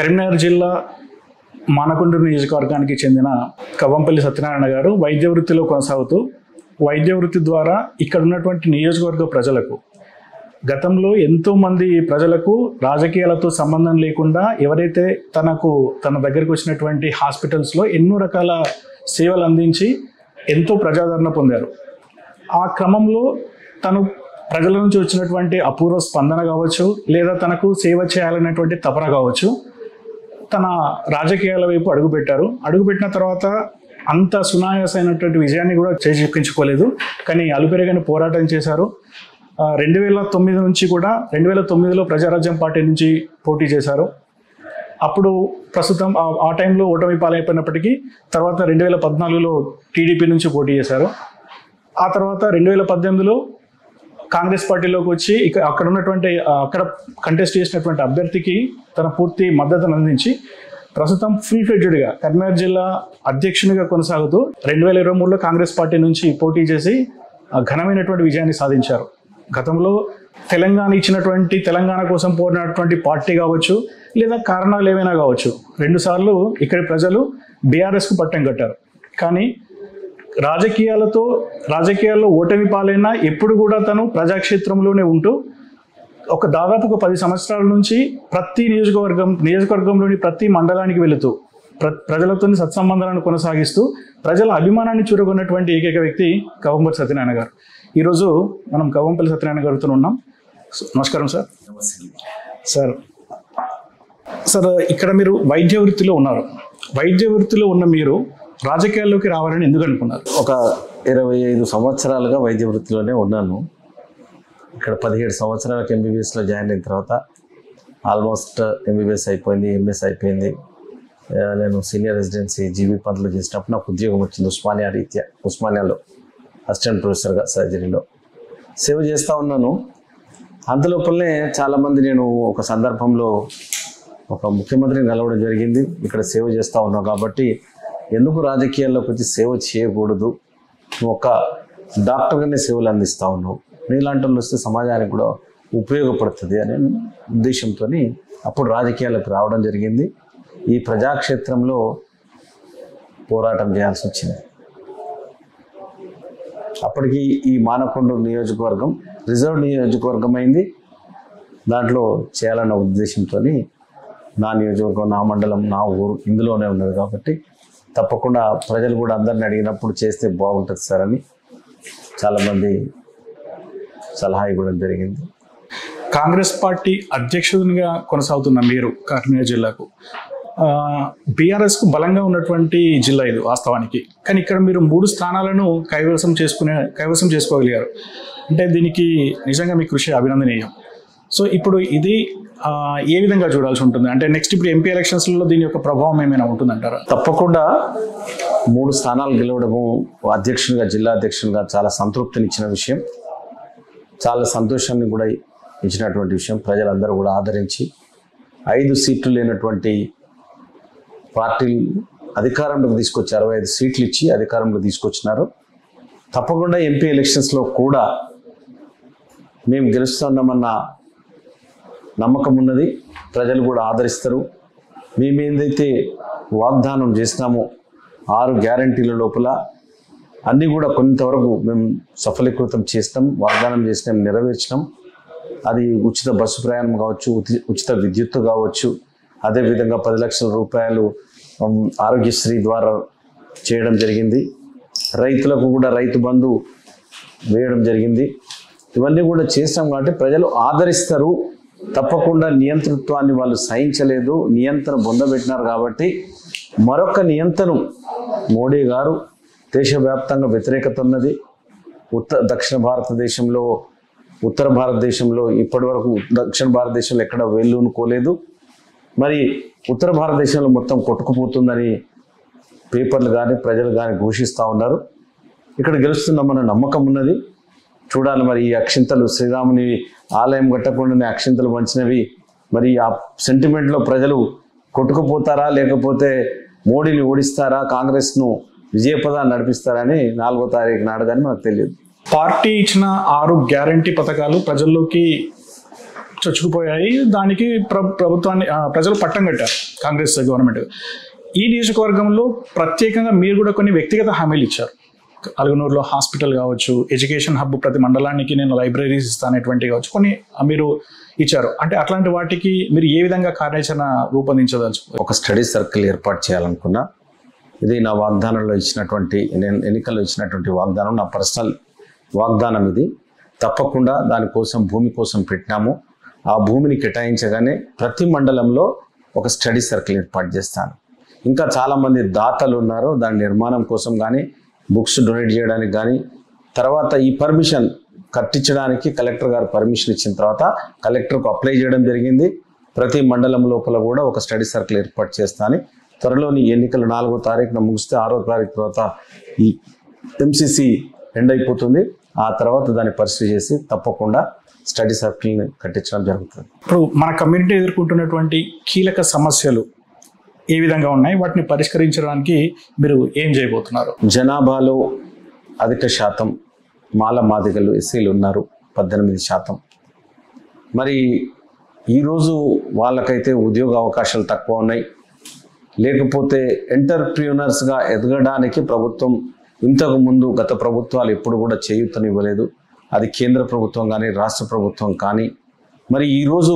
కరీంనగర్ జిల్లా మానకొండ నియోజకవర్గానికి చెందిన కవ్వంపల్లి సత్యనారాయణ గారు వైద్య వృత్తిలో కొనసాగుతూ వైద్య వృత్తి ద్వారా ఇక్కడ ఉన్నటువంటి నియోజకవర్గ ప్రజలకు గతంలో ఎంతోమంది ప్రజలకు రాజకీయాలతో సంబంధం లేకుండా ఎవరైతే తన దగ్గరికి వచ్చినటువంటి హాస్పిటల్స్లో ఎన్నో రకాల సేవలు అందించి ఎంతో ప్రజాదరణ పొందారు. ఆ క్రమంలో తను ప్రజల నుంచి వచ్చినటువంటి అపూర్వ స్పందన కావచ్చు, లేదా తనకు సేవ చేయాలనేటువంటి తపన కావచ్చు, తన రాజకీయాల వైపు అడుగుపెట్టిన తర్వాత అంత సునాయాసమైనటువంటి విజయాన్ని కూడా చేజిక్కించుకోలేదు. కానీ అలుపెరగని పోరాటం చేశారు. 2009 నుంచి కూడా 2009లో ప్రజారాజ్యం పార్టీ నుంచి పోటీ చేశారు. అప్పుడు ప్రస్తుతం ఆ టైంలో ఓటమి పాలైపోయినప్పటికీ తర్వాత 2014లో టీడీపీ నుంచి పోటీ చేశారు. ఆ తర్వాత 2018లో కాంగ్రెస్ పార్టీలోకి వచ్చి అక్కడ కంటెస్ట్ చేసినటువంటి అభ్యర్థికి తన పూర్తి మద్దతును అందించి ప్రస్తుతం ఫుల్ ఫ్లెడ్జ్డ్గా కరీంనగర్ జిల్లా అధ్యక్షునిగా కొనసాగుతూ 2023లో కాంగ్రెస్ పార్టీ నుంచి పోటీ చేసి ఘనమైనటువంటి విజయాన్ని సాధించారు. గతంలో తెలంగాణ కోసం పోరాడినటువంటి పార్టీ కావచ్చు, లేదా కారణాలు ఏమైనా కావచ్చు, 2 సార్లు ఇక్కడి ప్రజలు బీఆర్ఎస్కు పట్టం కట్టారు. కానీ రాజకీయాల్లో ఓటమి పాలైనా ఎప్పుడు కూడా తను ప్రజాక్షేత్రంలోనే ఉంటూ దాదాపు 10 సంవత్సరాల నుంచి ప్రతి నియోజకవర్గంలోని ప్రతి మండలానికి వెళుతూ ప్రజలతో సత్సంబంధాలను కొనసాగిస్తూ ప్రజల అభిమానాన్ని చూరగొన్నటువంటి ఏకైక వ్యక్తి కవ్వంపల్లి సత్యనారాయణ గారు. ఈరోజు మనం కవ్వంపల్లి సత్యనారాయణ గారితో ఉన్నాం. నమస్కారం సార్. సార్ ఇక్కడ మీరు వైద్య వృత్తిలో ఉన్నారు. వైద్య వృత్తిలో ఉన్న మీరు రాజకీయాల్లోకి రావాలని ఎందుకు అనుకున్నారు? ఒక 25 సంవత్సరాలుగా వైద్య వృత్తిలోనే ఉన్నాను. ఇక్కడ 17 సంవత్సరాలకు ఎంబీబీఎస్లో జాయిన్ అయిన తర్వాత ఆల్మోస్ట్ ఎంబీబీఎస్ అయిపోయింది, ఎంఎస్ అయిపోయింది. నేను సీనియర్ రెసిడెన్సీ జీబీ పంతులు చేసినప్పుడు నాకు ఉద్యోగం వచ్చింది ఉస్మానియాలో అసిస్టెంట్ ప్రొఫెసర్గా సర్జరీలో సేవ చేస్తూ ఉన్నాను. అంతలోపలనే చాలామంది నేను ఒక సందర్భంలో ఒక ముఖ్యమంత్రిని కలవడం జరిగింది. ఇక్కడ సేవ చేస్తూ ఉన్నాను కాబట్టి ఎందుకు రాజకీయాల్లోకి వచ్చి సేవ చేయకూడదు, నువ్వు ఒక డాక్టర్గానే సేవలు అందిస్తూ ఉన్నావు, నీలాంటి వాళ్ళు వస్తే సమాజానికి కూడా ఉపయోగపడుతుంది అనే ఉద్దేశంతో అప్పుడు రాజకీయాలకు రావడం జరిగింది. ఈ ప్రజాక్షేత్రంలో పోరాటం చేయాల్సి వచ్చింది. అప్పటికి ఈ మానకొండ నియోజకవర్గం రిజర్వ్ నియోజకవర్గం అయింది. దాంట్లో చేయాలన్న ఉద్దేశంతో నా నియోజకవర్గం, నా మండలం, నా ఊరు ఇందులోనే ఉన్నది కాబట్టి తప్పకుండా ప్రజలు కూడా అందరిని అడిగినప్పుడు చేస్తే బాగుంటుంది సార్ అని చాలామంది సలహా ఇవ్వడం జరిగింది. కాంగ్రెస్ పార్టీ అధ్యక్షునిగా కొనసాగుతున్న మీరు కరీంనగర్ జిల్లాకు బీఆర్ఎస్కు బలంగా ఉన్నటువంటి జిల్లా ఇది వాస్తవానికి. కానీ ఇక్కడ మీరు 3 స్థానాలను కైవసం చేసుకోగలిగారు అంటే దీనికి నిజంగా మీ కృషి అభినందనీయం. సో ఇప్పుడు ఇది ఏ విధంగా చూడాల్సి ఉంటుంది అంటే నెక్స్ట్ ఇప్పుడు ఎంపీ ఎలక్షన్స్లో దీని యొక్క ప్రభావం ఏమైనా ఉంటుందంటారా? తప్పకుండా 3 స్థానాలు గెలవడము జిల్లా అధ్యక్షునిగా చాలా సంతృప్తినిచ్చిన విషయం, చాలా సంతోషాన్ని కూడా ఇచ్చినటువంటి విషయం. ప్రజలందరూ కూడా ఆదరించి 5 సీట్లు లేనటువంటి పార్టీలు అధికారంలోకి తీసుకొచ్చి 65 సీట్లు ఇచ్చి అధికారంలో తీసుకొచ్చినారు. తప్పకుండా ఎంపీ ఎలక్షన్స్లో కూడా మేము గెలుస్తున్నామన్న నమ్మకం ఉన్నది. ప్రజలు కూడా ఆదరిస్తారు. మేము ఏదైతే వాగ్దానం చేసినామో 6 గ్యారంటీల లోపల అన్నీ కూడా కొంతవరకు మేము సఫలీకృతం చేసినాం, వాగ్దానం చేసినాం, నెరవేర్చినాం. అది ఉచిత బస్సు ప్రయాణం కావచ్చు, ఉచిత విద్యుత్తు కావచ్చు, అదేవిధంగా 10 లక్షల రూపాయలు ఆరోగ్యశ్రీ ద్వారా చేయడం జరిగింది. రైతులకు కూడా రైతు బంధు వేయడం జరిగింది. ఇవన్నీ కూడా చేస్తాం కాబట్టి ప్రజలు ఆదరిస్తారు. తప్పకుండా నియంతృత్వాన్ని వాళ్ళు సహించలేదు, నియంత్రణ పొందబెట్టినారు కాబట్టి మరొక నియంత్రణ మోడీ గారు దేశవ్యాప్తంగా వ్యతిరేకత ఉన్నది. దక్షిణ భారతదేశంలో, ఉత్తర భారతదేశంలో ఇప్పటి వరకు దక్షిణ భారతదేశంలో ఎక్కడ వెళ్ళునుకోలేదు. మరి ఉత్తర భారతదేశంలో మొత్తం కొట్టుకుపోతుందని పేపర్లు కానీ ప్రజలు కానీ ఘోషిస్తూ ఉన్నారు. ఇక్కడ గెలుస్తున్నామన్న నమ్మకం ఉన్నది. చూడాలి మరి ఈ అక్షింతలు శ్రీరాముని ఆలయం కట్టకుండానే అక్షింతలు పంచినవి మరి ఆ సెంటిమెంట్లో ప్రజలు కొట్టుకుపోతారా, లేకపోతే మోడీని ఓడిస్తారా, కాంగ్రెస్ను విజయపదాన్ని నడిపిస్తారని 4వ తారీఖు నాడు కానీ మనకు తెలియదు. పార్టీ ఇచ్చిన 6 గ్యారంటీ పథకాలు ప్రజల్లోకి చొచ్చుకుపోయాయి. దానికి ప్రభుత్వాన్ని ప్రజలు పట్టం కట్టారు కాంగ్రెస్ గవర్నమెంట్. ఈ నియోజకవర్గంలో ప్రత్యేకంగా మీరు కూడా కొన్ని వ్యక్తిగత హామీలు ఇచ్చారు. అలగనూరులో హాస్పిటల్ కావచ్చు, ఎడ్యుకేషన్ హబ్, ప్రతి మండలానికి నేను లైబ్రరీస్ ఇస్తానటువంటి కావచ్చు, కొన్ని మీరు ఇచ్చారు. అంటే అట్లాంటి వాటికి మీరు ఏ విధంగా కార్యాచరణ రూపొందించదలుచు? ఒక స్టడీ సర్కిల్ ఏర్పాటు చేయాలనుకున్నా. ఇది నా వాగ్దానంలో ఇచ్చినటువంటి, నేను ఎన్నికల్లో ఇచ్చినటువంటి వాగ్దానం, నా పర్సనల్ వాగ్దానం ఇది. తప్పకుండా దానికోసం భూమి కోసం పెట్టినాము. ఆ భూమిని కేటాయించగానే ప్రతి మండలంలో ఒక స్టడీ సర్కిల్ ఏర్పాటు చేస్తాను. ఇంకా చాలామంది దాతలు ఉన్నారు. దాని నిర్మాణం కోసం కానీ, బుక్స్ డొనేట్ చేయడానికి కానీ, తర్వాత ఈ పర్మిషన్ కట్టించడానికి కలెక్టర్ గారు పర్మిషన్ ఇచ్చిన తర్వాత కలెక్టర్కు అప్లై చేయడం జరిగింది. ప్రతి మండలం లోపల కూడా ఒక స్టడీ సర్కిల్ ఏర్పాటు చేస్తాను. త్వరలోని ఎన్నికలు 4వ తారీఖున ముగిస్తే 6వ తారీఖు తర్వాత ఈ ఎంసీసీ ఎండ్ అయిపోతుంది. ఆ తర్వాత దాన్ని పరిశీలి చేసి తప్పకుండా స్టడీ సర్కిల్ని కట్టించడం జరుగుతుంది. ఇప్పుడు మన కమ్యూనిటీ ఎదుర్కొంటున్నటువంటి కీలక సమస్యలు ఏ విధంగా ఉన్నాయి? వాటిని పరిష్కరించడానికి మీరు ఏం చేయబోతున్నారు? జనాభాలో అధిక శాతం మాల మాదిగలు, ఎస్సీలు ఉన్నారు, 18%. మరి ఈరోజు వాళ్ళకైతే ఉద్యోగ అవకాశాలు తక్కువ ఉన్నాయి. లేకపోతే ఎంటర్ప్రీనర్స్గా ఎదగడానికి ప్రభుత్వం ఇంతకు ముందు గత ప్రభుత్వాలు ఎప్పుడు కూడా చేయూతనివ్వలేదు. అది కేంద్ర ప్రభుత్వం కానీ, రాష్ట్ర ప్రభుత్వం కానీ. మరి ఈరోజు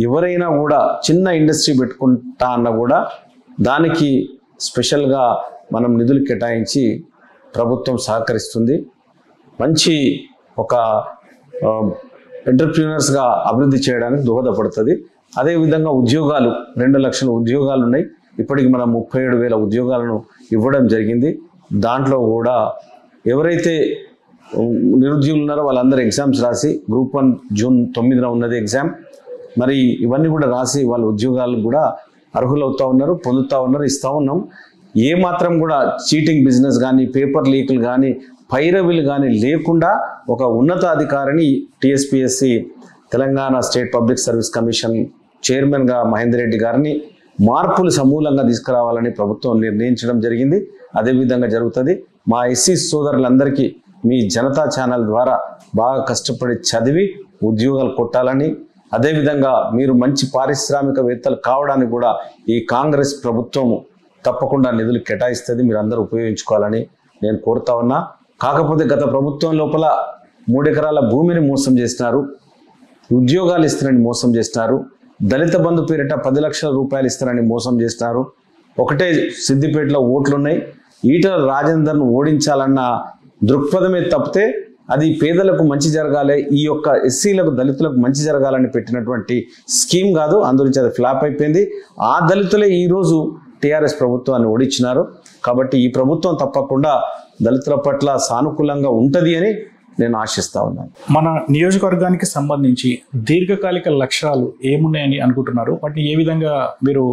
ఎవరైనా కూడా చిన్న ఇండస్ట్రీ పెట్టుకుంటా అన్న కూడా దానికి స్పెషల్గా మనం నిధులు కేటాయించి ప్రభుత్వం సహకరిస్తుంది. మంచి ఎంటర్ప్రీనర్స్గా అభివృద్ధి చేయడానికి దోహదపడుతుంది. అదేవిధంగా ఉద్యోగాలు 2 లక్షల ఉద్యోగాలు ఉన్నాయి. ఇప్పటికి మనం 37,000 ఉద్యోగాలను ఇవ్వడం జరిగింది. దాంట్లో కూడా ఎవరైతే నిరుద్యోగులు ఉన్నారో వాళ్ళందరూ ఎగ్జామ్స్ రాసి, గ్రూప్ 1 జూన్ 9న ఉన్నది ఎగ్జామ్. మరి ఇవన్నీ కూడా రాసి వాళ్ళ ఉద్యోగాలు కూడా అర్హులవుతూ ఉన్నారు, పొందుతూ ఉన్నారు, ఇస్తూ ఉన్నాం. ఏ మాత్రం కూడా చీటింగ్ బిజినెస్ కానీ, పేపర్ లీకులు కానీ, పైరవీలు కానీ లేకుండా ఒక ఉన్నతాధికారిని TSPSC Telangana state public service commission చైర్మన్గా మహేందర్ రెడ్డి గారిని మార్పులు సమూలంగా తీసుకురావాలని ప్రభుత్వం నిర్ణయించడం జరిగింది. అదేవిధంగా జరుగుతుంది. మా ఎస్సీ సోదరులందరికీ మీ జనతా ఛానల్ ద్వారా బాగా కష్టపడి చదివి ఉద్యోగాలు కొట్టాలని, అదేవిధంగా మీరు మంచి పారిశ్రామికవేత్తలు కావడానికి కూడా ఈ కాంగ్రెస్ ప్రభుత్వం తప్పకుండా నిధులు కేటాయిస్తుంది. మీరు అందరూ ఉపయోగించుకోవాలని నేను కోరుతా ఉన్నా. కాకపోతే గత ప్రభుత్వం లోపల 3 ఎకరాల భూమిని మోసం చేసినారు, ఉద్యోగాలు ఇస్తారని మోసం చేసినారు, దళిత బంధు పేరిట 10 లక్షల రూపాయలు ఇస్తారని మోసం చేసినారు. ఒకటే సిద్దిపేటలో ఓట్లున్నాయి. ఈటల రాజేందర్ను ఓడించాలన్న దృక్పథమే తప్పితే అది పేదలకు మంచి జరగాలి, ఈ యొక్క ఎస్సీలకు, దళితులకు మంచి జరగాలని పెట్టినటువంటి స్కీమ్ కాదు. అందుగురించి అది ఫ్లాప్ అయిపోయింది. ఆ దళితులే ఈరోజు టీఆర్ఎస్ ప్రభుత్వాన్ని ఓడించినారు. కాబట్టి ఈ ప్రభుత్వం తప్పకుండా దళితుల పట్ల సానుకూలంగా ఉంటుంది అని నేను ఆశిస్తా ఉన్నాను. మన నియోజకవర్గానికి సంబంధించి దీర్ఘకాలిక లక్ష్యాలు ఏమున్నాయని అనుకుంటున్నారు? వాటిని ఏ విధంగా మీరు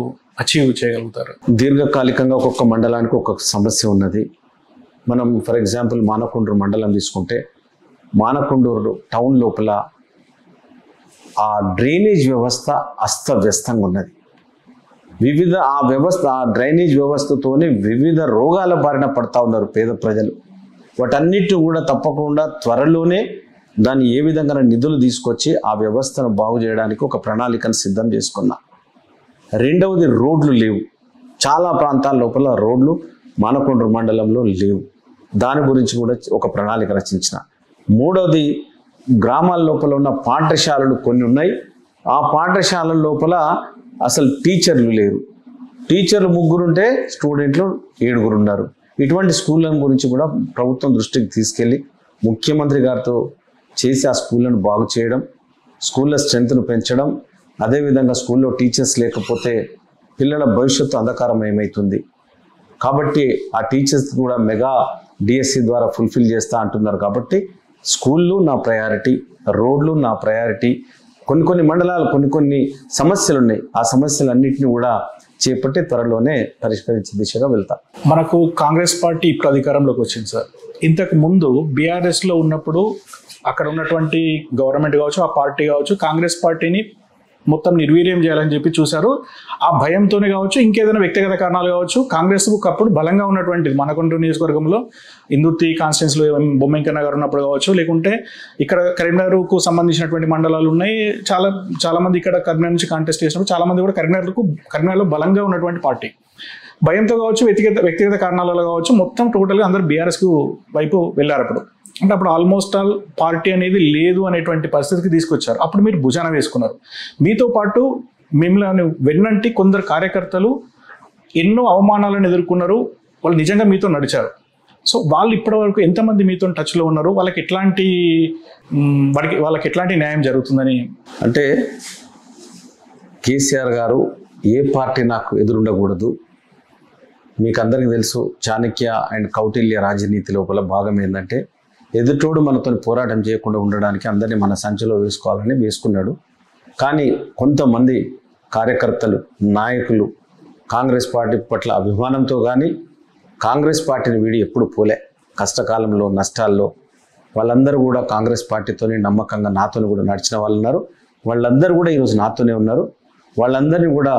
అచీవ్ చేయగలుగుతారు? దీర్ఘకాలికంగా ఒక్కొక్క మండలానికి ఒక్కొక్క సమస్య ఉన్నది. మనం ఫర్ ఎగ్జాంపుల్ మానకొండూరు మండలం తీసుకుంటే, మానకొండూరు టౌన్ లోపల ఆ డ్రైనేజ్ వ్యవస్థ అస్తవ్యస్తంగా ఉన్నది. ఆ డ్రైనేజ్ వ్యవస్థతోనే వివిధ రోగాల బారిన పడతా ఉన్నారు పేద ప్రజలు. వాటన్నిటిని కూడా తప్పకుండా త్వరలోనే దాన్ని ఏ విధంగా నిధులు తీసుకొచ్చి ఆ వ్యవస్థను బాగు చేయడానికి ఒక ప్రణాళికను సిద్ధం చేసుకున్నా. రెండవది, రోడ్లు లేవు. చాలా ప్రాంతాల లోపల రోడ్లు మానకొండూరు మండలంలో లేవు. దాని గురించి కూడా ఒక ప్రణాళిక రచించిన. మూడవది, గ్రామాల లోపల ఉన్న పాఠశాలలు కొన్ని ఉన్నాయి. ఆ పాఠశాలల లోపల అసలు టీచర్లు లేరు. టీచర్లు 3 ఉంటే స్టూడెంట్లు 7 ఉన్నారు. ఇటువంటి స్కూళ్ళ గురించి కూడా ప్రభుత్వం దృష్టికి తీసుకెళ్ళి ముఖ్యమంత్రి గారితో చేసి ఆ స్కూళ్ళను బాగు చేయడం, స్కూళ్ళ స్ట్రెంత్ను పెంచడం, అదేవిధంగా స్కూల్లో టీచర్స్ లేకపోతే పిల్లల భవిష్యత్తు అంధకారమయమవుతుంది. కాబట్టి ఆ టీచర్స్ కూడా మెగా డిఎస్సి ద్వారా ఫుల్ఫిల్ చేస్తా అంటున్నారు. కాబట్టి స్కూళ్ళు నా ప్రయారిటీ, రోడ్లు నా ప్రయారిటీ. కొన్ని మండలాలు కొన్ని సమస్యలు ఉన్నాయి. ఆ సమస్యలన్నింటినీ కూడా చేపట్టి త్వరలోనే పరిష్కరించే దిశగా వెళ్తాం. మనకు కాంగ్రెస్ పార్టీ ఇప్పుడు అధికారంలోకి వచ్చింది సార్. ఇంతకు ముందు బీఆర్ఎస్లో ఉన్నప్పుడు అక్కడ ఉన్నటువంటి గవర్నమెంట్ కావచ్చు, ఆ పార్టీ కావచ్చు, కాంగ్రెస్ పార్టీని మొత్తం నిర్వీర్యం చేయాలని చెప్పి చూశారు. ఆ భయంతోనే కావచ్చు, ఇంకేదైనా వ్యక్తిగత కారణాలు కావచ్చు, కాంగ్రెస్ అప్పుడు బలంగా ఉన్నటువంటిది మనకొండ నియోజకవర్గంలో ఇందుర్తి కాన్స్టిట్యున్సీలో బొమ్మెంకన్న గారు ఉన్నప్పుడు కావచ్చు, లేకుంటే ఇక్కడ కరీంనగర్కు సంబంధించినటువంటి మండలాలు ఉన్నాయి. చాలా మంది ఇక్కడ కరీంనగర్ నుంచి కాంటెస్ట్ చేసినప్పుడు చాలా మంది కూడా కరీంనగర్లో బలంగా ఉన్నటువంటి పార్టీ. భయంతో కావచ్చు, వ్యక్తిగత కారణాలలో కావచ్చు, మొత్తం టోటల్గా అందరూ బీఆర్ఎస్కు వైపు వెళ్ళారు. అంటే అప్పుడు ఆల్మోస్ట్ ఆల్ పార్టీ అనేది లేదు అనేటువంటి పరిస్థితికి తీసుకొచ్చారు. అప్పుడు మీరు భుజాన వేసుకున్నారు. మీతో పాటు మిమ్మల్ని వెన్నంటి కొందరు కార్యకర్తలు ఎన్నో అవమానాలను ఎదుర్కొన్నారు. వాళ్ళు నిజంగా మీతో నడిచారు. సో వాళ్ళు ఇప్పటివరకు ఎంతమంది మీతో టచ్లో ఉన్నారు? వాళ్ళకి ఎట్లాంటి న్యాయం జరుగుతుందని? అంటే కేసీఆర్ గారు ఏ పార్టీ నాకు ఎదురుండకూడదు, మీకు అందరికీ తెలుసు చాణక్య అండ్ కౌటిల్య రాజనీతి లోపల భాగం ఏంటంటే ఎదుటోడు మనతో పోరాటం చేయకుండా ఉండడానికి అందరినీ మన సంచిలో వేసుకోవాలని వేసుకున్నాడు. కానీ కొంతమంది కార్యకర్తలు, నాయకులు కాంగ్రెస్ పార్టీ పట్ల అభిమానంతో కానీ కాంగ్రెస్ పార్టీని వీడి ఎప్పుడు పోలే. కష్టకాలంలో, నష్టాల్లో వాళ్ళందరూ కూడా కాంగ్రెస్ పార్టీతోనే నమ్మకంగా నాతోని కూడా నడిచిన వాళ్ళు ఉన్నారు. వాళ్ళందరూ కూడా ఈరోజు నాతోనే ఉన్నారు. వాళ్ళందరినీ కూడా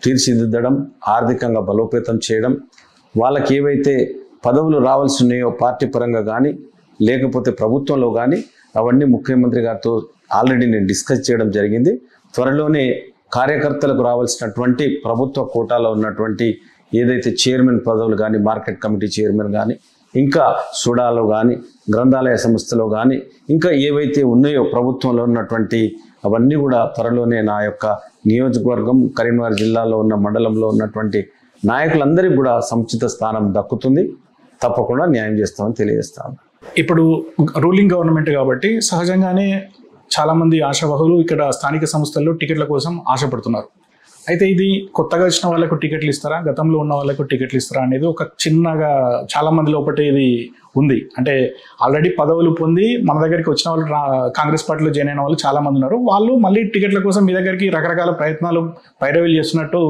తీర్చిదిద్దడం, ఆర్థికంగా బలోపేతం చేయడం, వాళ్ళకి ఏవైతే పదవులు రావాల్సి ఉన్నాయో పార్టీ పరంగా కానీ లేకపోతే ప్రభుత్వంలో కానీ అవన్నీ ముఖ్యమంత్రి గారితో ఆల్రెడీ నేను డిస్కస్ చేయడం జరిగింది. త్వరలోనే కార్యకర్తలకు రావాల్సినటువంటి ప్రభుత్వ కోటాలో ఉన్నటువంటి ఏదైతే చైర్మన్ పదవులు కానీ, మార్కెట్ కమిటీ చైర్మన్ కానీ, ఇంకా సుడాలో కానీ, గ్రంథాలయ సంస్థలో కానీ, ఇంకా ఏవైతే ఉన్నాయో ప్రభుత్వంలో ఉన్నటువంటి అవన్నీ కూడా త్వరలోనే నా యొక్క నియోజకవర్గం కరీంనగర్ జిల్లాలో ఉన్న మండలంలో ఉన్నటువంటి నాయకులందరికీ కూడా సముచిత స్థానం దక్కుతుంది. తప్పకుండా న్యాయం చేస్తామని తెలియజేస్తాను. ఇప్పుడు రూలింగ్ గవర్నమెంట్ కాబట్టి సహజంగానే చాలామంది ఆశావహులు ఇక్కడ స్థానిక సంస్థల్లో టికెట్ల కోసం ఆశపడుతున్నారు. అయితే ఇది కొత్తగా వచ్చిన వాళ్ళకు టికెట్లు ఇస్తారా, గతంలో ఉన్న వాళ్ళకు టికెట్లు ఇస్తారా అనేది ఒక చిన్నగా చాలా మంది లోపల ఇది ఉంది. అంటే ఆల్రెడీ పదవులు పొంది మన దగ్గరికి వచ్చిన వాళ్ళు కాంగ్రెస్ పార్టీలో జాయిన్ అయిన వాళ్ళు చాలా మంది ఉన్నారు. వాళ్ళు మళ్ళీ టికెట్ల కోసం మీ దగ్గరికి రకరకాల ప్రయత్నాలు పైరవీలు చేస్తున్నట్టు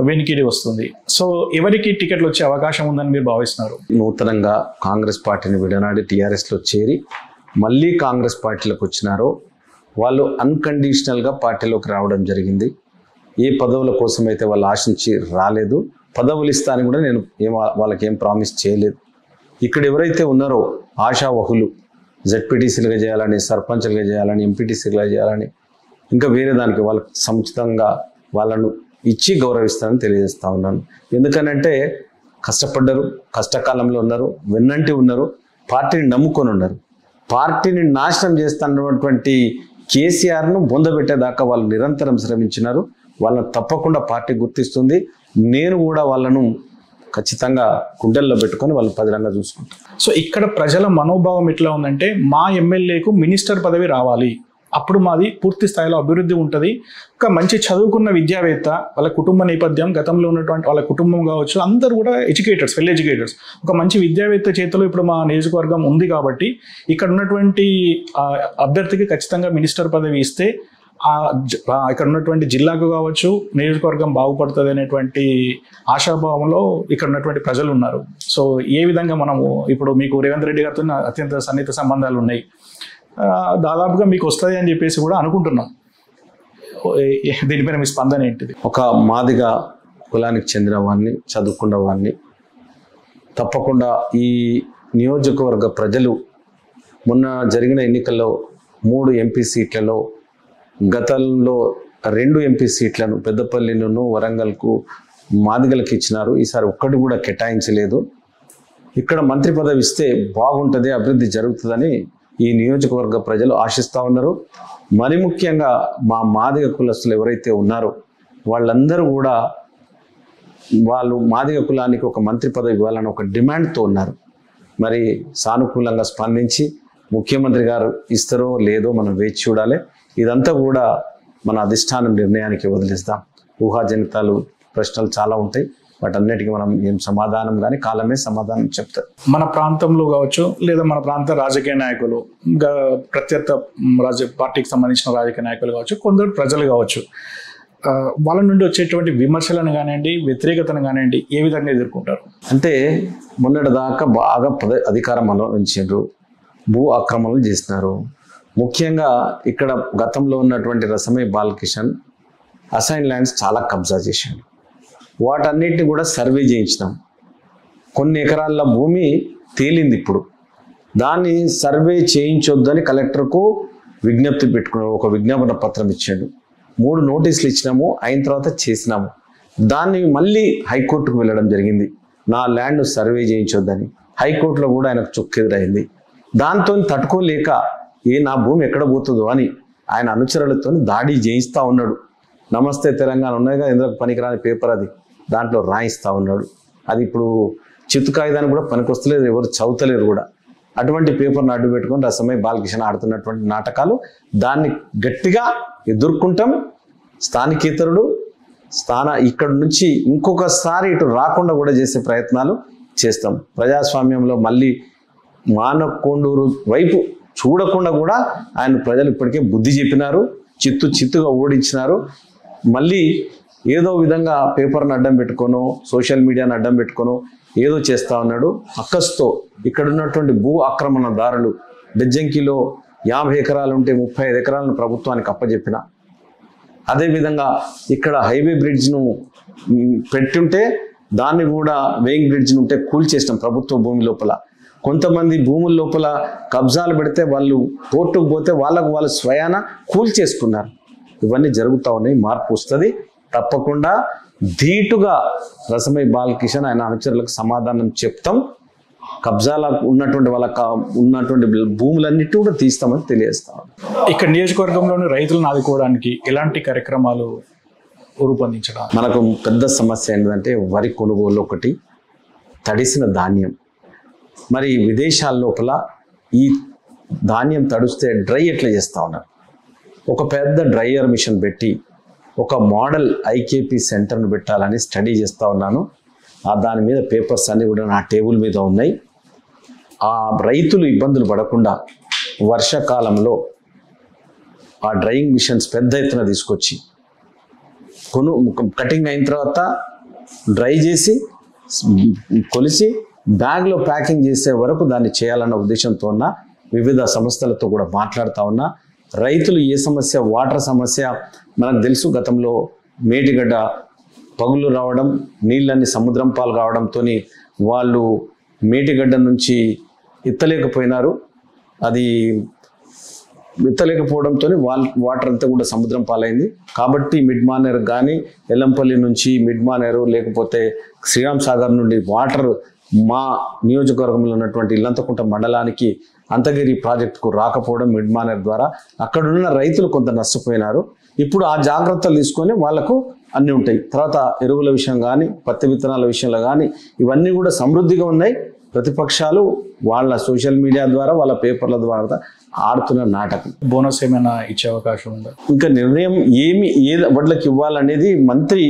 వెనికిడి వస్తుంది. సో ఎవరికి టికెట్లు వచ్చే అవకాశం ఉందని మీరు భావిస్తున్నారు? నూతనంగా కాంగ్రెస్ పార్టీని విడనాడి టీఆర్ఎస్లో చేరి మళ్ళీ కాంగ్రెస్ పార్టీలోకి వచ్చినారో వాళ్ళు అన్కండిషనల్గా పార్టీలోకి రావడం జరిగింది. ఏ పదవుల కోసం అయితే వాళ్ళు ఆశించి రాలేదు. పదవులు ఇస్తానని కూడా నేను వాళ్ళకి ఏం ప్రామిస్ చేయలేదు. ఇక్కడ ఎవరైతే ఉన్నారో ఆశావహులు, జెడ్పీటీసీలుగా చేయాలని, సర్పంచ్లుగా చేయాలని, ఎంపీటీసీలుగా చేయాలని, ఇంకా వేరే దానికి వాళ్ళకి సముచితంగా వాళ్ళను ఇచ్చి గౌరవిస్తానని తెలియజేస్తా ఉన్నాను. ఎందుకనంటే కష్టపడ్డారు, కష్టకాలంలో ఉన్నారు, వెన్నంటి ఉన్నారు, పార్టీని నమ్ముకొని ఉన్నారు. పార్టీని నాశనం చేస్తున్నటువంటి కేసీఆర్ను బొందబెట్టేదాకా వాళ్ళు నిరంతరం శ్రమించినారు. వాళ్ళని తప్పకుండా పార్టీ గుర్తిస్తుంది. నేను కూడా వాళ్ళను ఖచ్చితంగా గుండెల్లో పెట్టుకొని వాళ్ళు పదిలంగా చూసుకుంటాను. సో ఇక్కడ ప్రజల మనోభావం ఎట్లా ఉందంటే మా ఎమ్మెల్యేకు మినిస్టర్ పదవి రావాలి, అప్పుడు మాది పూర్తి స్థాయిలో అభివృద్ధి ఉంటుంది. ఒక మంచి చదువుకున్న విద్యావేత్త, వాళ్ళ కుటుంబ నేపథ్యం, గతంలో ఉన్నటువంటి వాళ్ళ కుటుంబం కావచ్చు, అందరూ కూడా ఎడ్యుకేటర్స్, వెల్ ఎడ్యుకేటర్స్. ఒక మంచి విద్యావేత్త చేతిలో ఇప్పుడు మా నియోజకవర్గం ఉంది కాబట్టి ఇక్కడ ఉన్నటువంటి అభ్యర్థికి ఖచ్చితంగా మినిస్టర్ పదవి ఇస్తే ఇక్కడ ఉన్నటువంటి జిల్లాకు కావచ్చు, నియోజకవర్గం బాగుపడుతుంది అనేటువంటి ఆశాభావంలో ఇక్కడ ఉన్నటువంటి ప్రజలు ఉన్నారు. సో ఏ విధంగా మనము ఇప్పుడు మీకు రేవంత్ రెడ్డి గారితో అత్యంత సన్నిహిత సంబంధాలు ఉన్నాయి, దాదాపుగా మీకు వస్తుంది అని చెప్పేసి కూడా అనుకుంటున్నాం. దీనిపైన మీ స్పందన ఏంటిది? ఒక మాదిగ కులానికి చెందిన వాడిని, చదువుకున్న వాడిని, తప్పకుండా ఈ నియోజకవర్గ ప్రజలు మొన్న జరిగిన ఎన్నికల్లో 3 ఎంపీ సీట్లలో గతంలో 2 ఎంపీ సీట్లను పెద్దపల్లిను, వరంగల్కు మాదిగలకు ఇచ్చినారు. ఈసారి ఒక్కటి కూడా కేటాయించలేదు. ఇక్కడ మంత్రి పదవి ఇస్తే బాగుంటుంది, అభివృద్ధి జరుగుతుందని ఈ నియోజకవర్గ ప్రజలు ఆశిస్తూ ఉన్నారు. మరి ముఖ్యంగా మా మాదిగ కులస్తులు ఎవరైతే ఉన్నారో వాళ్ళందరూ కూడా వాళ్ళు మాదిగ కులానికి ఒక మంత్రి పదవి ఇవ్వాలని ఒక డిమాండ్తో ఉన్నారు. మరి సానుకూలంగా స్పందించి ముఖ్యమంత్రి గారు ఇస్తారో లేదో మనం వేచి చూడాలి. ఇదంతా కూడా మన అధిష్టానం నిర్ణయానికి వదిలేస్తాం. ఊహాజనితాలు ప్రశ్నలు చాలా ఉంటాయి, వాటన్నిటికీ మనం ఏం సమాధానం కానీ కాలమే సమాధానం చెప్తారు. మన ప్రాంతంలో కావచ్చు లేదా మన ప్రాంత రాజకీయ నాయకులు, ప్రత్యర్థ పార్టీకి సంబంధించిన రాజకీయ నాయకులు కావచ్చు, కొందరు ప్రజలు కావచ్చు, వాళ్ళ నుండి వచ్చేటువంటి విమర్శలను కానివ్వండి, వ్యతిరేకతను కానివ్వండి, ఏ విధంగా ఎదుర్కొంటారు? అంటే మొన్నటి దాకా బాగా అధికారం అనుభవించారు, భూ ఆక్రమణలు చేసినారు, ముఖ్యంగా ఇక్కడ గతంలో ఉన్నటువంటి రసమై బాలకిషన్ అసైన్ ల్యాండ్స్ చాలా కబ్జా చేశాడు. వాటన్నిటిని కూడా సర్వే చేయించినాం. కొన్ని ఎకరాల భూమి తేలింది. ఇప్పుడు దాన్ని సర్వే చేయించొద్దని కలెక్టర్కు విజ్ఞప్తి పెట్టుకున్నాడు. ఒక విజ్ఞాపన పత్రం ఇచ్చాడు. 3 నోటీసులు ఇచ్చినాము. అయిన తర్వాత చేసినాము. దాన్ని మళ్ళీ హైకోర్టుకు వెళ్ళడం జరిగింది. నా ల్యాండ్ సర్వే చేయించొద్దని. హైకోర్టులో కూడా ఆయనకు చుక్కెదురైంది. దాంతో తట్టుకోలేక నా భూమి ఎక్కడ పోతుందో అని ఆయన అనుచరులతో దాడి చేయిస్తూ ఉన్నాడు. నమస్తే తెలంగాణ ఉన్నాయిగా, ఎందుకు పనికిరాని పేపర్ అది, దాంట్లో రాయిస్తూ ఉన్నాడు. అది ఇప్పుడు చిత్తు కాగితానికి కూడా పనికొస్తలేదు, ఎవరు చదువుతలేరు కూడా. అటువంటి పేపర్ను అడ్డు పెట్టుకొని రసమై బాలకిషన్ ఆడుతున్నటువంటి నాటకాలు, దాన్ని గట్టిగా ఎదుర్కొంటాం. స్థానికేతరుడు ఇక్కడ నుంచి ఇంకొకసారి ఇటు రాకుండా కూడా చేసే ప్రయత్నాలు చేస్తాం. ప్రజాస్వామ్యంలో మళ్ళీ మానకొండూరు వైపు చూడకుండా కూడా ఆయన ప్రజలు ఇప్పటికే బుద్ధి చెప్పినారు. చిత్తుగా ఓడించినారు. మళ్ళీ ఏదో విధంగా పేపర్ని అడ్డం పెట్టుకోను, సోషల్ మీడియాను అడ్డం పెట్టుకోను ఏదో చేస్తూ ఉన్నాడు. అక్కస్తో ఇక్కడ ఉన్నటువంటి భూ ఆక్రమణదారులు బెజ్జంకిలో 50 ఎకరాలు ఉంటే 35 ఎకరాలను ప్రభుత్వానికి అప్పచెప్పిన. అదేవిధంగా ఇక్కడ హైవే బ్రిడ్జ్ను పెట్టుంటే దాన్ని కూడా వేయింగ్ బ్రిడ్జ్ను ఉంటే కూల్చేసినాం ప్రభుత్వ భూమి లోపల. కొంతమంది భూముల లోపల కబ్జాలు పెడితే వాళ్ళు కోర్టుకు పోతే వాళ్ళు స్వయాన కూల్చేసుకున్నారు. ఇవన్నీ జరుగుతూ ఉన్నాయి. మార్పు వస్తుంది తప్పకుండా. ధీటుగా రసమై బాలకిషన్ ఆయన అనుచరులకు సమాధానం చెప్తాం. కబ్జాల ఉన్నటువంటి ఉన్నటువంటి భూములన్నిటి కూడా తీస్తామని తెలియజేస్తాం. ఇక్కడ నియోజకవర్గంలోని రైతులను ఆదుకోవడానికి ఎలాంటి కార్యక్రమాలు రూపొందించడం? మనకు పెద్ద సమస్య ఏంటంటే వరి కొనుగోలు ఒకటి, తడిసిన ధాన్యం. మరి విదేశాల లోపల ఈ ధాన్యం తడిస్తే డ్రై ఎట్లా చేస్తూ ఉన్నారు. ఒక పెద్ద డ్రైయర్ మిషన్ పెట్టి ఒక మోడల్ ఐకేపీ సెంటర్ను పెట్టాలని స్టడీ చేస్తూ ఉన్నాను. దాని మీద పేపర్స్ అన్నీ కూడా నా టేబుల్ మీద ఉన్నాయి. ఆ రైతులు ఇబ్బందులు పడకుండా వర్షాకాలంలో ఆ డ్రైయింగ్ మిషన్స్ పెద్ద ఎత్తున తీసుకొచ్చి కటింగ్ అయిన తర్వాత డ్రై చేసి కొలిసి బ్యాగ్లో ప్యాకింగ్ చేసే వరకు దాన్ని చేయాలన్న ఉద్దేశంతో ఉన్న వివిధ సంస్థలతో కూడా మాట్లాడుతూ ఉన్నా. రైతులు ఏ సమస్య, వాటర్ సమస్య మనకు తెలుసు. గతంలో మేటిగడ్డ పగులు రావడం, నీళ్ళన్నీ సముద్రం పాలు కావడంతో వాళ్ళు మేటిగడ్డ నుంచి ఎత్తలేకపోయినారు. అది ఎత్తలేకపోవడంతో వాటర్ అంతా కూడా సముద్రం పాలైంది. కాబట్టి మిడ్ మానేర్ కానీ ఎల్లంపల్లి నుంచి మిడ్ మానేరు లేకపోతే శ్రీరామ్ సాగర్ నుండి వాటర్ మా నియోజకవర్గంలో ఉన్నటువంటి ఇల్లంతకుంట మండలానికి అంతగిరి ప్రాజెక్టుకు రాకపోవడం మిడ్ మానేర్ ద్వారా అక్కడున్న రైతులు కొంత నష్టపోయినారు. ఇప్పుడు ఆ జాగ్రత్తలు తీసుకొని వాళ్లకు అన్నీ ఉంటాయి. తర్వాత ఎరువుల విషయం కానీ పత్తి విత్తనాల విషయంలో కానీ ఇవన్నీ కూడా సమృద్ధిగా ఉన్నాయి. ప్రతిపక్షాలు వాళ్ళ సోషల్ మీడియా ద్వారా వాళ్ళ పేపర్ల ద్వారా ఆడుతున్న నాటకం. బోనస్ ఏమైనా ఇచ్చే అవకాశం ఉందా? ఇంకా నిర్ణయం ఏ వడ్లకు ఇవ్వాలనేది మంత్రి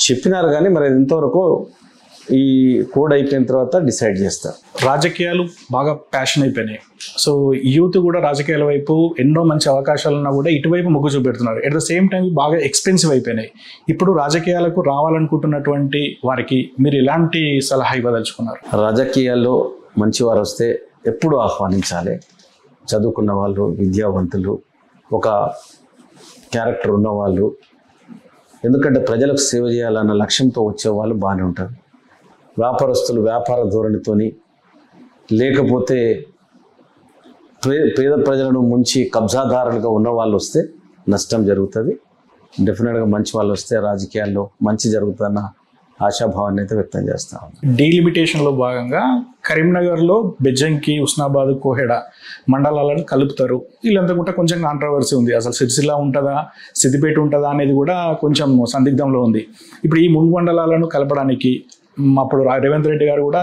చెప్పినారు కానీ మరి ఎంతవరకు ఈ కోడ్ అయిపోయిన తర్వాత డిసైడ్ చేస్తారు. రాజకీయాలు బాగా ప్యాషన్ అయిపోయినాయి. సో యూత్ కూడా రాజకీయాల వైపు ఎన్నో మంచి అవకాశాలున్నా కూడా ఇటువైపు మొగ్గు చూపెడుతున్నారు. ఎట్ ద సేమ్ టైం బాగా ఎక్స్పెన్సివ్ అయిపోయినాయి. ఇప్పుడు రాజకీయాలకు రావాలనుకుంటున్నటువంటి వారికి మీరు ఎలాంటి సలహా ఇవ్వదలుచుకున్నారు? రాజకీయాల్లో మంచివారు వస్తే ఎప్పుడు ఆహ్వానించాలి. చదువుకున్న వాళ్ళు, విద్యావంతులు, ఒక క్యారెక్టర్ ఉన్నవాళ్ళు, ఎందుకంటే ప్రజలకు సేవ చేయాలన్న లక్ష్యంతో వచ్చేవాళ్ళు బాగానే ఉంటారు. వ్యాపారస్తులు వ్యాపార ధోరణితోని లేకపోతే పేద ప్రజలను ముంచి కబ్జాదారులుగా ఉన్న వాళ్ళు వస్తే నష్టం జరుగుతుంది. డెఫినెట్గా మంచి వాళ్ళు వస్తే రాజకీయాల్లో మంచి జరుగుతుందన్న ఆశాభావాన్ని అయితే వ్యక్తం చేస్తాం. డీలిమిటేషన్లో భాగంగా కరీంనగర్లో బెజ్జంకి, ఉస్నాబాద్, కోహెడ మండలాలను కలుపుతారు. వీళ్ళంతా కూడా కొంచెం కాంట్రవర్సీ ఉంది. అసలు సిరిసిల్ల ఉంటుందా, సిద్దిపేట ఉంటుందా అనేది కూడా కొంచెం సందిగ్ధంలో ఉంది. ఇప్పుడు ఈ 3 మండలాలను కలపడానికి అప్పుడు రేవంత్ రెడ్డి గారు కూడా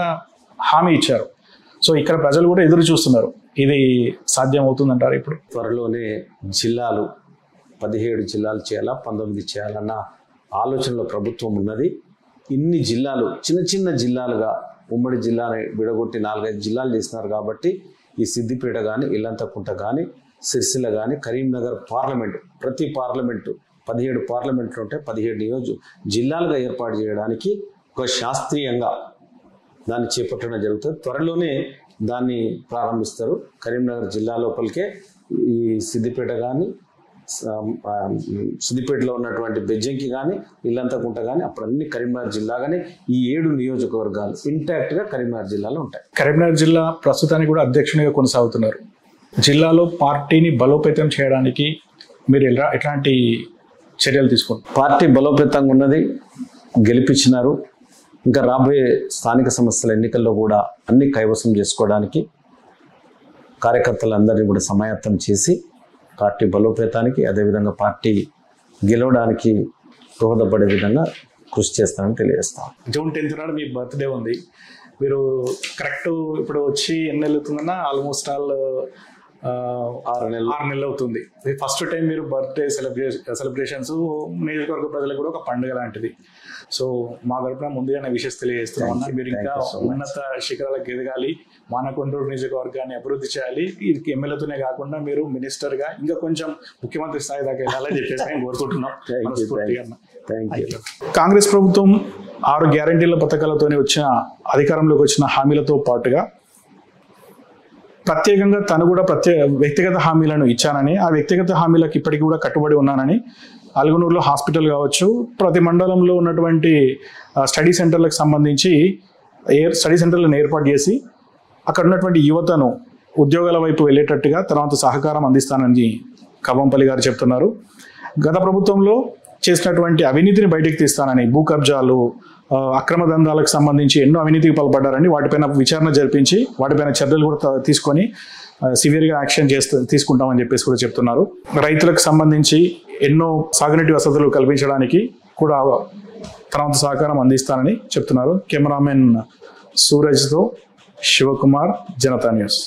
హామీ ఇచ్చారు. సో ఇక్కడ ప్రజలు కూడా ఎదురు చూస్తున్నారు. ఇది సాధ్యం అవుతుందంటారు? ఇప్పుడు త్వరలోనే జిల్లాలు 17 జిల్లాలు చేయాలా, 19 చేయాలన్న ఆలోచనలో ప్రభుత్వం ఉన్నది. ఇన్ని జిల్లాలు చిన్న చిన్న జిల్లాలుగా ఉమ్మడి జిల్లాని విడగొట్టి 4-5 జిల్లాలు చేసినారు. కాబట్టి ఈ సిద్దిపేట కానీ, ఇల్లంతకుంట కానీ, సిరిసిల్ల కానీ, కరీంనగర్ పార్లమెంటు, ప్రతి పార్లమెంటు 17 పార్లమెంట్లు ఉంటే 17 జిల్లాలుగా ఏర్పాటు చేయడానికి ఒక శాస్త్రీయంగా దాన్ని చేపట్టడం జరుగుతుంది. త్వరలోనే దాన్ని ప్రారంభిస్తారు. కరీంనగర్ జిల్లా లోపలికే ఈ సిద్దిపేట కానీ, సిద్దిపేటలో ఉన్నటువంటి బెజ్జంకి కానీ, ఇల్లంతకుంట కానీ, అప్పుడు అన్ని కరీంనగర్ జిల్లా కానీ ఈ 7 నియోజకవర్గాలు ఇంటాక్ట్గా కరీంనగర్ జిల్లాలో ఉంటాయి. కరీంనగర్ జిల్లా ప్రస్తుతానికి కూడా అధ్యక్షునిగా కొనసాగుతున్నారు. జిల్లాలో పార్టీని బలోపేతం చేయడానికి మీరు ఎట్లాంటి చర్యలు తీసుకుంటారు? పార్టీ బలోపేతంగా ఉన్నది, గెలిపించినారు. ఇంకా రాబోయే స్థానిక సంస్థల ఎన్నికల్లో కూడా అన్ని కైవసం చేసుకోవడానికి కార్యకర్తలందరినీ కూడా సమాయత్తం చేసి పార్టీ బలోపేతానికి, అదేవిధంగా పార్టీ గెలవడానికి దోహదపడే విధంగా కృషి చేస్తానని తెలియజేస్తాను. జూన్ 10th నాడు మీ బర్త్డే ఉంది. మీరు కరెక్ట్ ఇప్పుడు వచ్చి ఎన్ని నెలలు అవుతుందన్నా? ఆల్మోస్ట్ ఆల్ 6 నెలలు అవుతుంది. ఫస్ట్ టైం మీరు బర్త్డే సెలబ్రేషన్స్ నియోజకవర్గ ప్రజలకు కూడా ఒక పండుగ లాంటిది. సో మా తరపున ముందుగానే విషెస్ తెలియజేస్తున్నాం అన్న. మీరు ఇంకా ఉన్నత శిఖరాలకు ఎదగాలి, మానకొండూరు నియోజకవర్గాన్ని అభివృద్ధి చేయాలి. ఇది ఎమ్మెల్యేతోనే కాకుండా మీరు మినిస్టర్గా ఇంకా కొంచెం ముఖ్యమంత్రి స్థాయి దాకా వెళ్ళాలని చెప్పేసి మేము కోరుకుంటున్నాం. కాంగ్రెస్ ప్రభుత్వం 6 గ్యారంటీల పథకాలతోనే అధికారంలోకి వచ్చిన హామీలతో పాటుగా ప్రత్యేకంగా తను కూడా వ్యక్తిగత హామీలను ఇచ్చానని, ఆ వ్యక్తిగత హామీలకు ఇప్పటికీ కూడా కట్టుబడి ఉన్నానని, అల్గనూరులో హాస్పిటల్ కావచ్చు, ప్రతి మండలంలో ఉన్నటువంటి స్టడీ సెంటర్లకు సంబంధించి స్టడీ సెంటర్లను ఏర్పాటు చేసి అక్కడ ఉన్నటువంటి యువతను ఉద్యోగాల వైపు వెళ్ళేటట్టుగా తర్వాత సహకారం అందిస్తానని కవ్వంపల్లి గారు చెప్తున్నారు. గత ప్రభుత్వంలో చేసినటువంటి అవినీతిని బయటకు తీస్తానని, భూ కబ్జాలు, అక్రమ దందాలకు సంబంధించి ఎన్నో అవినీతికి పాల్పడ్డారని వాటిపైన విచారణ జరిపించి వాటిపైన చర్యలు కూడా తీసుకొని సివియర్గా యాక్షన్ తీసుకుంటామని చెప్పేసి కూడా చెప్తున్నారు. రైతులకు సంబంధించి ఎన్నో సాగునీటి వసతులు కల్పించడానికి కూడా తన సహకారం అందిస్తానని చెప్తున్నారు. కెమెరామెన్ సూరజ్తో శివకుమార్, జనతా న్యూస్.